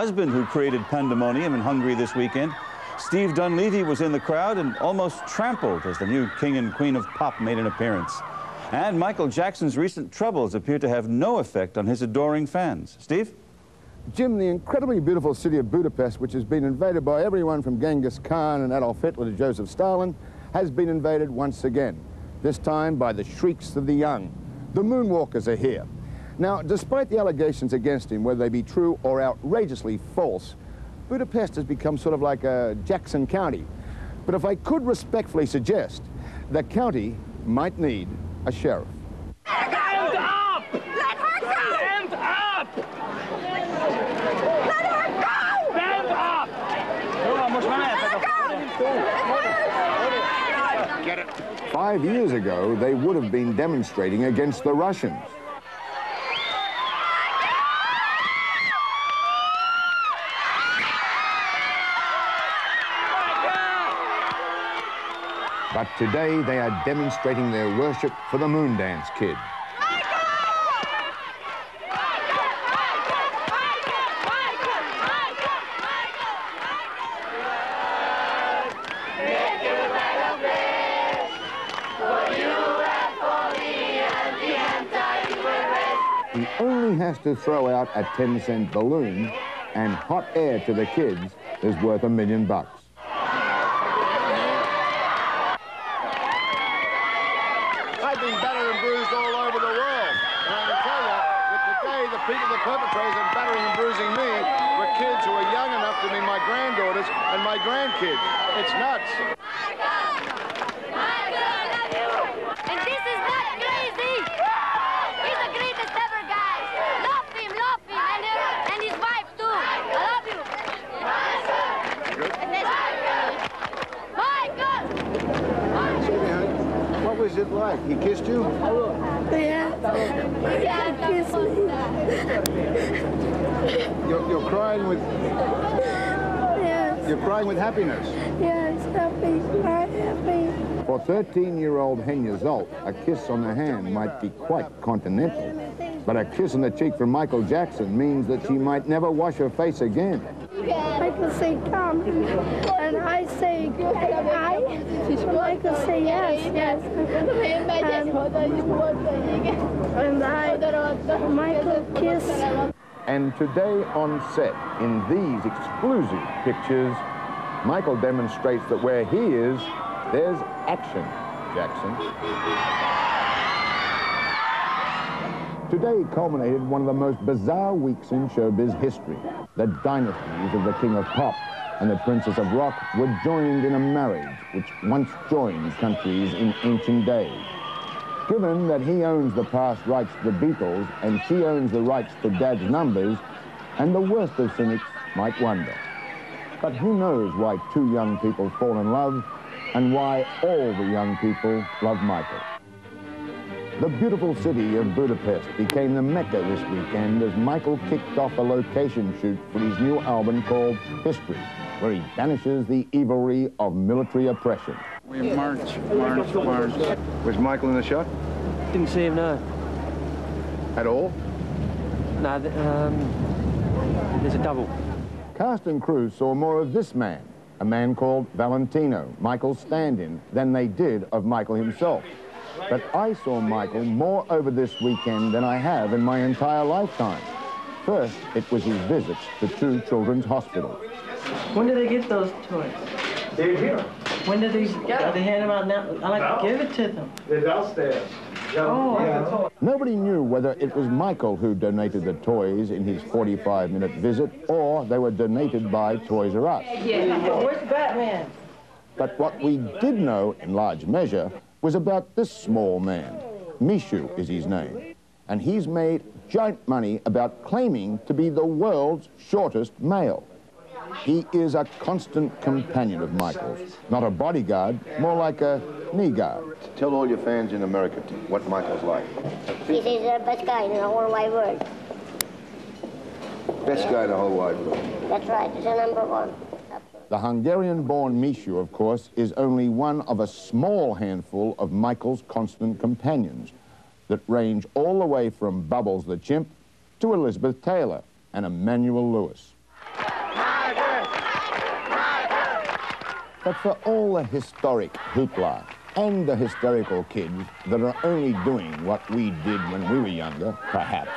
husband who created pandemonium in Hungary this weekend. Steve Dunleavy was in the crowd and almost trampled as the new king and queen of pop made an appearance. And Michael Jackson's recent troubles appear to have no effect on his adoring fans. Steve? Jim, the incredibly beautiful city of Budapest, which has been invaded by everyone from Genghis Khan and Adolf Hitler to Joseph Stalin, has been invaded once again, this time by the shrieks of the young. The moonwalkers are here. Now, despite the allegations against him, whether they be true or outrageously false, Budapest has become sort of like a Jackson County. But if I could respectfully suggest, the county might need a sheriff. Stand up! Let her go! Stand up! Let her go! Stand up! Get it. 5 years ago, they would have been demonstrating against the Russians. But today they are demonstrating their worship for the Moondance Kid. He only has to throw out a 10-cent balloon, and hot air to the kids is worth $1 million. I've been battered and bruised all over the world. And I can tell you that today the people, the perpetrators of battering and bruising me were kids who were young enough to be my granddaughters and my grandkids. It's nuts. And this is not crazy. He's the greatest ever, guys. Love him, and his wife too. I love you. What was it like? He kissed you? Yeah. He kissed me. You're crying with... Yes. You're crying with happiness. Yes, happy. I'm happy. For 13-year-old Henya Zolt, a kiss on the hand might be quite continental. But a kiss on the cheek from Michael Jackson means that she might never wash her face again. Michael say come, and I say hi, and Michael say yes, yes. And Michael kiss. And today on set, in these exclusive pictures, Michael demonstrates that where he is, there's action, Jackson. Today culminated one of the most bizarre weeks in showbiz history. The dynasties of the King of Pop and the Princess of Rock were joined in a marriage which once joined countries in ancient days. Given that he owns the past rights to the Beatles and she owns the rights to Dad's numbers, and the worst of cynics might wonder. But who knows why two young people fall in love and why all the young people love Michael. The beautiful city of Budapest became the Mecca this weekend as Michael kicked off a location shoot for his new album called History, where he banishes the evilry of military oppression. We march. Was Michael in the shot? Didn't see him, no. At all? No, there's a double. Cast and crew saw more of this man, a man called Valentino, Michael's stand-in, than they did of Michael himself. But I saw Michael more over this weekend than I have in my entire lifetime. First, it was his visits to two children's hospitals. When did they get those toys? They're here. When did they hand them out now? I like to give it to them. They're downstairs. Oh, Yeah. Nobody knew whether it was Michael who donated the toys in his 45-minute visit or they were donated by Toys R Us. Yeah. Where's Batman? But what we did know in large measure was about this small man. Mishu is his name. And he's made giant money about claiming to be the world's shortest male. He is a constant companion of Michael's. Not a bodyguard, more like a knee guard. Tell all your fans in America what Michael's like. He says the best guy in the whole wide world. Best guy in the whole wide world. That's right, he's the number one. The Hungarian-born Mishu, of course, is only one of a small handful of Michael's constant companions that range all the way from Bubbles the chimp to Elizabeth Taylor and Emmanuel Lewis. But for all the historic hoopla and the hysterical kids that are only doing what we did when we were younger, perhaps,